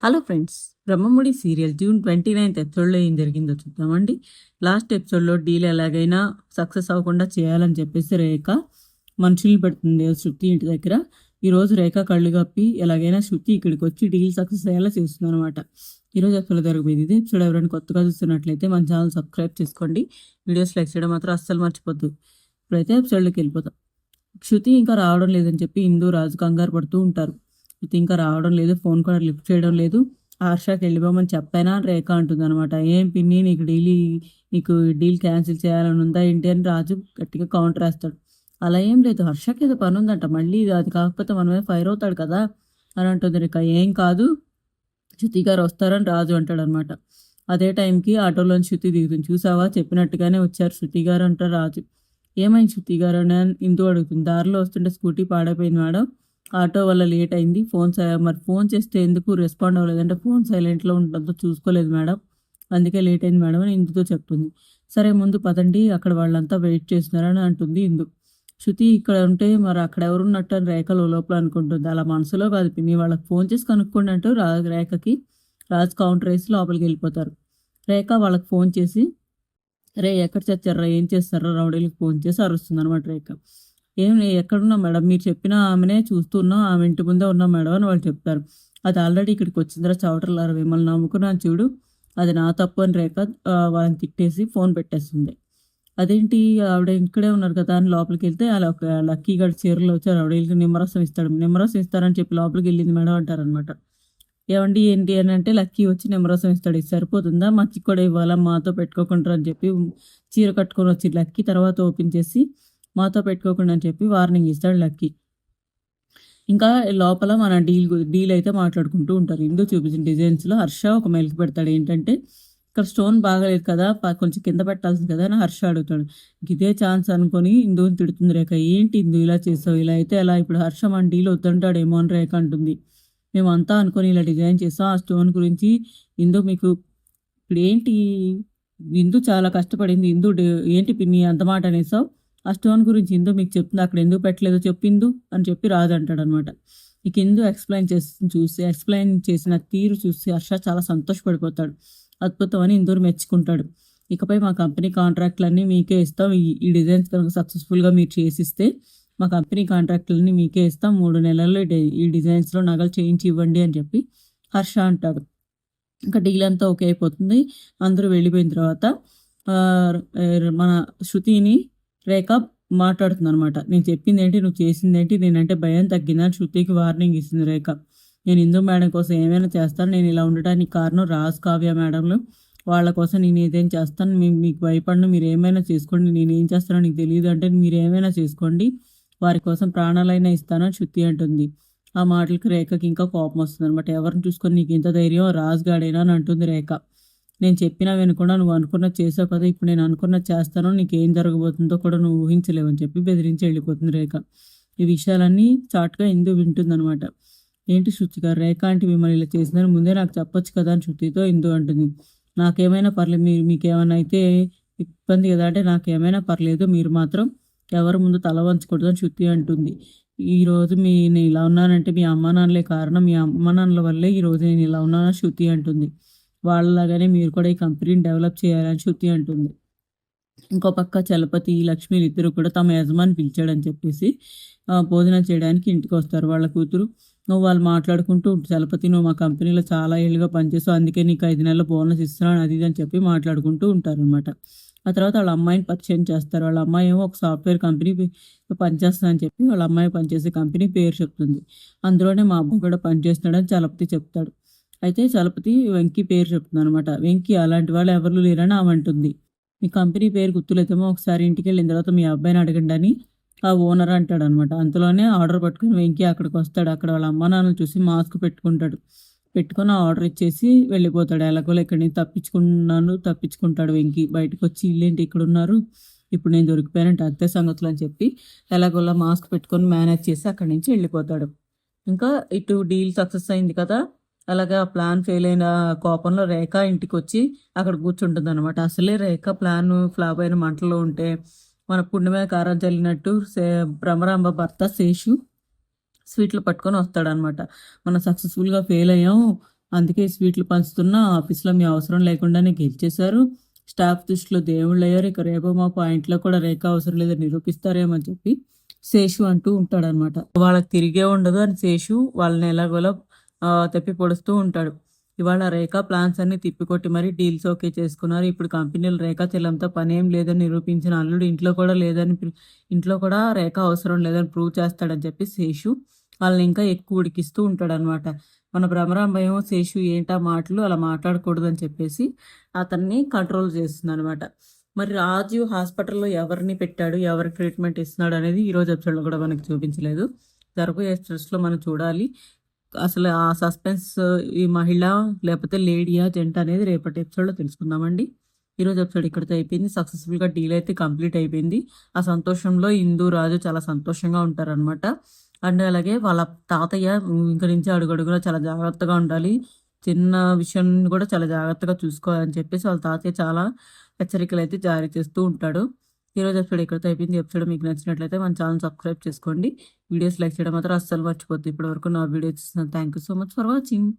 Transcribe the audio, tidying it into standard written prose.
Hello friends, 'Brahmamudi' serial June 29th ఎపిసోడ్‌లో ఏం జరిగిందో చూద్దామండి. లాస్ట్ ఎపిసోడ్‌లో డీల్ ఎలాగైనా సక్సెస్ అవ్వకుండా చేయాలని చెప్పేసి రేఖ మనుషుల్ని పెడుతుంది శృతి ఇంటి దగ్గర. ఈరోజు రేఖ కళ్ళు కప్పి ఎలాగైనా శృతి ఇక్కడికొచ్చి డీల్ సక్సెస్ అయ్యేలా చేస్తుందనమాట. ఈరోజు ఎపిసోడ్‌లో జరిగిపోయింది. ఇదే ఎపిసోడ్ ఎవరైనా కొత్తగా చూస్తున్నట్లయితే మన ఛానల్ సబ్స్క్రైబ్ చేసుకోండి. వీడియోస్ లైక్ చేయడం మాత్రం అస్సలు మర్చిపోద్దు. ఇప్పుడైతే ఎపిసోడ్‌లోకి వెళ్ళిపోతాం. శృతి ఇంకా రావడం లేదని చెప్పి ఇందు, రాజు కంగారు పడుతూ ఉంటారు. శృతి ఇంకా రావడం లేదు, ఫోన్ కూడా లిఫ్ట్ చేయడం లేదు. హర్షకి వెళ్ళిపోమని చెప్పానా రేఖ అంటుందన్నమాట. ఏం పిన్ని, నీకు డీల్ క్యాన్సిల్ చేయాలని ఉందా ఏంటి అని రాజు గట్టిగా కౌంటర్ వేస్తాడు. అలా ఏం లేదు, హర్షకి ఏదో పని ఉందంట, మళ్ళీ అది కాకపోతే మన మీద ఫైర్ అవుతాడు కదా అని అంటుంది రేఖ. ఏం కాదు, శృతి గారు వస్తారని రాజు అంటాడు అనమాట. అదే టైంకి ఆటోలోంచి శృతి దిగుతుంది. చూసావా, చెప్పినట్టుగానే వచ్చారు శృతి గారు అంటారు రాజు. ఏమైంది శృతి గారు అని ఇందు అడుగుతుంది. దారిలో వస్తుంటే స్కూటీ పాడైపోయింది మేడం, ఆటో వల్ల లేట్ అయింది. మరి ఫోన్ చేస్తే ఎందుకు రెస్పాండ్ అవ్వలేదంటే ఫోన్ సైలెంట్లో ఉండడంతో చూసుకోలేదు మేడం, అందుకే లేట్ అయింది మేడం అని ఇందుతో చెప్తుంది. సరే ముందు పదండి, అక్కడ వాళ్ళంతా వెయిట్ చేస్తున్నారని అంటుంది ఇందు. శృతి ఇక్కడ ఉంటే మరి అక్కడ ఎవరున్నట్టు అని రేఖ లోపల అనుకుంటుంది. అలా మనసులో కాదు పిన్ని, వాళ్ళకి ఫోన్ చేసి కనుక్కోండి అంటూ రేఖకి రాజు కౌంటర్ వేసి లోపలికి వెళ్ళిపోతారు. రేఖ వాళ్ళకి ఫోన్ చేసి, రే ఎక్కడ చచ్చారా, ఏం చేస్తారా రౌడీలకు ఫోన్ చేసి అరుస్తుంది అనమాట రేఖ. ఎక్కడున్నా మేడం, మీరు చెప్పిన ఆమెనే చూస్తున్నాం, ఆమె ఇంటి ముందే ఉన్నాం మేడం అని వాళ్ళు చెప్తారు. అది ఆల్రెడీ ఇక్కడికి వచ్చిందిరా చవటర్లారా, మిమ్మల్ని నమ్ముకున్నాను చూడు, అది నా తప్పు అని రేఖ వాళ్ళని తిట్టేసి ఫోన్ పెట్టేస్తుంది. అదేంటి ఆవిడ ఇక్కడే ఉన్నారు కదా అని లోపలికి వెళ్తే అలా ఒక లక్కీ గడి చీరలో వచ్చారు, ఆవిడ నిమ్మరసం ఇస్తాడు, నిమ్మరసం ఇస్తారని చెప్పి లోపలికి వెళ్ళింది మేడం అంటారనమాట. ఏవండి ఏంటి అని అంటే లక్కీ వచ్చి నిమ్మరసం ఇస్తాడు. ఇది సరిపోతుందా, మచ్చికి కూడా ఇవ్వాలా, మాతో పెట్టుకోకుండా అని చెప్పి చీర కట్టుకొని వచ్చి లక్కీ తర్వాత ఓపెన్ చేసి మాతో పెట్టుకోకుండా అని చెప్పి వార్నింగ్ ఇస్తాడు లక్కీ. ఇంకా లోపల మన డీల్ అయితే మాట్లాడుకుంటూ ఉంటారు. ఇందు చూపించిన డిజైన్స్లో హర్ష ఒక మెలికి పెడతాడు. ఏంటంటే ఇక్కడ స్టోన్ బాగాలేదు కదా, కొంచెం కింద పెట్టాల్సింది కదా అని హర్ష అడుగుతాడు. ఇదే ఛాన్స్ అనుకొని ఇందుని తిడుతుంది రేఖ. ఏంటి ఇందు ఇలా చేసావు, ఇలా అయితే ఎలా, ఇప్పుడు హర్ష మన డీల్ వద్దంటాడేమో అని రేఖ అంటుంది. మేమంతా అనుకొని ఇలా డిజైన్ చేస్తాం, ఆ స్టోన్ గురించి ఇందు మీకు ఇప్పుడు ఏంటి, ఇందు చాలా కష్టపడింది, ఏంటి పిన్ని అంత మాట అనేసావు, ఆ స్టోన్ గురించి ఇందు మీకు చెప్తుంది, అక్కడ ఎందుకు పెట్టలేదో చెప్పిందు అని చెప్పి రాజు అంటాడు అనమాట. ఇక ఇందు ఎక్స్ప్లెయిన్ చేసిన తీరు చూసి హర్ష చాలా సంతోషపడిపోతాడు. అద్భుతం అని ఇందూరు మెచ్చుకుంటాడు. ఇకపై మా కంపెనీ కాంట్రాక్ట్లన్నీ మీకే ఇస్తాం, ఈ డిజైన్స్ కనుక సక్సెస్ఫుల్గా మీరు చేసిస్తే మా కంపెనీ కాంట్రాక్ట్లన్నీ మీకే ఇస్తాం, 3 నెలల్లో ఈ డిజైన్స్లో నగలు చేయించి ఇవ్వండి అని చెప్పి హర్ష అంటాడు. ఇంకా డీల్ అంతా ఓకే అయిపోతుంది. అందరూ వెళ్ళిపోయిన తర్వాత మన శృతిని రేఖ మాట్లాడుతుంది అనమాట. నేను చెప్పింది ఏంటి, నువ్వు చేసింది ఏంటి, నేనంటే భయం తగ్గిందని శృతికి వార్నింగ్ ఇస్తుంది రేఖ. నేను ఇందు మేడం కోసం ఏమైనా చేస్తాను, నేను ఇలా ఉండటానికి కారణం రాజ్, కావ్య మేడంలు, వాళ్ళ కోసం నేను ఏదేం చేస్తాను, మీకు భయపడను, మీరు ఏమైనా చేసుకోండి, నేను ఏం చేస్తానో నీకు తెలియదు అంటే మీరు ఏమైనా చేసుకోండి, వారి కోసం ప్రాణాలైనా ఇస్తానని శృతి అంటుంది. ఆ మాటలకి రేఖకి ఇంకా కోపం వస్తుంది అనమాట. ఎవరిని చూసుకొని నీకు ఇంత ధైర్యం, రాజుగాడేనా అని అంటుంది రేఖ. నేను చెప్పినా వినకుండా నువ్వు అనుకున్నది చేసావు కదా, ఇప్పుడు నేను అనుకున్నది చేస్తానో నీకేం జరగబోతుందో కూడా నువ్వు ఊహించలేవని చెప్పి బెదిరించి వెళ్ళిపోతుంది రేఖ. ఈ విషయాలన్నీ చాటుగా ఇందు వింటుందనమాట. ఏంటి శృతి గారు, రేఖ అంటే మిమ్మల్ని ఇలా చేసిందని ముందే నాకు చెప్పొచ్చు కదా అని శృతితో ఇందు అంటుంది. నాకేమైనా పర్లేదు, మీకేమైనా అయితే ఇబ్బంది కదా అంటే నాకేమైనా పర్లేదు, మీరు మాత్రం ఎవరి ముందు తల వంచకూడదు అని శృతి అంటుంది. ఈరోజు నేను ఇలా ఉన్నానంటే మీ అమ్మ నాన్నలే కారణం, మీ అమ్మ నాన్నల వల్లే ఈరోజు నేను ఇలా ఉన్నానని శృతి అంటుంది. వాళ్ళలాగానే మీరు కూడా ఈ కంపెనీని డెవలప్ చేయాలని శృతి అంటుంది. ఇంకో పక్క చలపతి, లక్ష్మీలు ఇద్దరు కూడా తమ యజమాని పిలిచాడని చెప్పేసి భోజనం చేయడానికి ఇంటికి వస్తారు. వాళ్ళ కూతురు వాళ్ళు మాట్లాడుకుంటూ, చలపతి నువ్వు మా కంపెనీలో చాలా ఏళ్ళుగా పనిచేస్తావు, అందుకే నీకు 5 నెలల బోనస్ ఇస్తున్నాను అది ఇది అని చెప్పి మాట్లాడుకుంటూ ఉంటారనమాట. ఆ తర్వాత వాళ్ళ అమ్మాయిని పరిచయం చేస్తారు. వాళ్ళ అమ్మాయి ఏమో ఒక సాఫ్ట్వేర్ కంపెనీ పనిచేస్తుందని చెప్పి వాళ్ళ అమ్మాయి పనిచేసే కంపెనీ పేరు చెప్తుంది. అందులోనే మా అబ్బాయి కూడా పనిచేస్తున్నాడని చలపతి చెప్తాడు. అయితే చలపతి వెంకీ పేరు చెప్తుంది అనమాట. వెంకీ అలాంటి వాళ్ళు ఎవరు లేరని ఆమె అంటుంది. మీ కంపెనీ పేరు గుర్తులేదేమో, ఒకసారి ఇంటికి వెళ్ళిన తర్వాత మీ అబ్బాయిని అడగండి అని ఆ ఓనర్ అంటాడు అనమాట. అంతలోనే ఆర్డర్ పట్టుకుని వెంకీ అక్కడికి వస్తాడు. అక్కడ వాళ్ళ అమ్మ నాన్నలు చూసి మాస్క్ పెట్టుకొని ఆర్డర్ ఇచ్చేసి వెళ్ళిపోతాడు. ఎలాగోలా ఇక్కడి నుంచి తప్పించుకుంటాడు వెంకీ. బయటకు వచ్చి ఇల్లేంటి ఇక్కడ ఉన్నారు, ఇప్పుడు నేను దొరికిపోయానంటే అంతే సంగతులు అని చెప్పి ఎలాగోలా మాస్క్ పెట్టుకొని మేనేజ్ చేసి అక్కడి నుంచి వెళ్ళిపోతాడు. ఇంకా ఇటు డీల్ సక్సెస్ అయింది కదా, అలాగే ఆ ప్లాన్ ఫెయిల్ అయిన కోపంలో రేఖ ఇంటికి వచ్చి అక్కడ కూర్చుంటుంది అనమాట. అసలే రేఖ ప్లాన్ ఫ్లాప్ అయిన మంటలో ఉంటే మన పుణ్యమే కారం చల్లినట్టు భ్రమరాంబ భర్త శేషు స్వీట్లు పట్టుకొని వస్తాడనమాట. మనం సక్సెస్ఫుల్గా ఫెయిల్ అయ్యాం, అందుకే స్వీట్లు పంచుతున్న ఆఫీస్లో మీ అవసరం లేకుండానే గెలిచేశారు. స్టాఫ్ దృష్టిలో దేవుళ్ళయ్యారు. ఇక రేపో మాపో ఆ ఇంట్లో కూడా రేఖ అవసరం లేదని నిరూపిస్తారేమో అని చెప్పి శేషు అంటూ ఉంటాడనమాట. వాళ్ళకి తిరిగే ఉండదు అని శేషు వాళ్ళని ఎలాగోలా తప్పి పొడుస్తూ ఉంటాడు. ఇవాళ రేఖ ప్లాన్స్ అన్ని తిప్పికొట్టి మరీ డీల్స్ ఓకే చేసుకున్నారు. ఇప్పుడు కంపెనీలో రేఖ చెల్లంతో పనేం లేదని నిరూపించిన అల్లుడు ఇంట్లో కూడా రేఖ అవసరం లేదని ప్రూవ్ చేస్తాడని చెప్పి శేషు వాళ్ళని ఇంకా ఎక్కువ ఉడికిస్తూ ఉంటాడనమాట. మన భ్రమరాంబ ఏమో శేషు ఏంటా మాటలు అలా మాట్లాడకూడదని చెప్పేసి అతన్ని కంట్రోల్ చేస్తుందనమాట. మరి రాజు హాస్పిటల్‌లో ఎవరిని పెట్టాడు, ఎవరికి ట్రీట్మెంట్ ఇస్తున్నాడు అనేది ఈరోజు ఎపిసోడ్‌లో కూడా మనకు చూపించలేదు. జరగబోయే ఎపిసోడ్స్‌లో మనం చూడాలి. అసలు ఆ సస్పెన్స్ ఈ మహిళ లేకపోతే లేడీయా, జెంట్ అనేది రేపటి ఎపిసోడ్‌లో తెలుసుకుందామండి. ఈరోజు ఎపిసోడ్ ఇక్కడితో అయిపోయింది. సక్సెస్‌ఫుల్‌గా డీల్ అయితే కంప్లీట్ అయిపోయింది. ఆ సంతోషంలో ఇందు, రాజు చాలా సంతోషంగా ఉంటారనమాట. అండ్ అలాగే వాళ్ళ తాతయ్య ఇంక నుంచి అడుగడుగునా చాలా జాగ్రత్తగా ఉండాలి. చిన్న విషయం కూడా చాలా జాగ్రత్తగా చూసుకోవాలని చెప్పేసి వాళ్ళ తాతయ్య చాలా హెచ్చరికలైతే జారీ చేస్తూ ఉంటాడు. ఈరోజు ఎపిసోడ్ ఇక్కడితో అయిపోయింది. ఎపిసోడ్ మీకు నచ్చినట్లయితే మన ఛానల్ సబ్స్క్రైబ్ చేసుకోండి. వీడియోస్ లైక్ చేయడం మాత్రం అస్సలు మర్చిపోద్దు. ఇప్పటివరకు నా వీడియో చూసిన thank you so much for watching.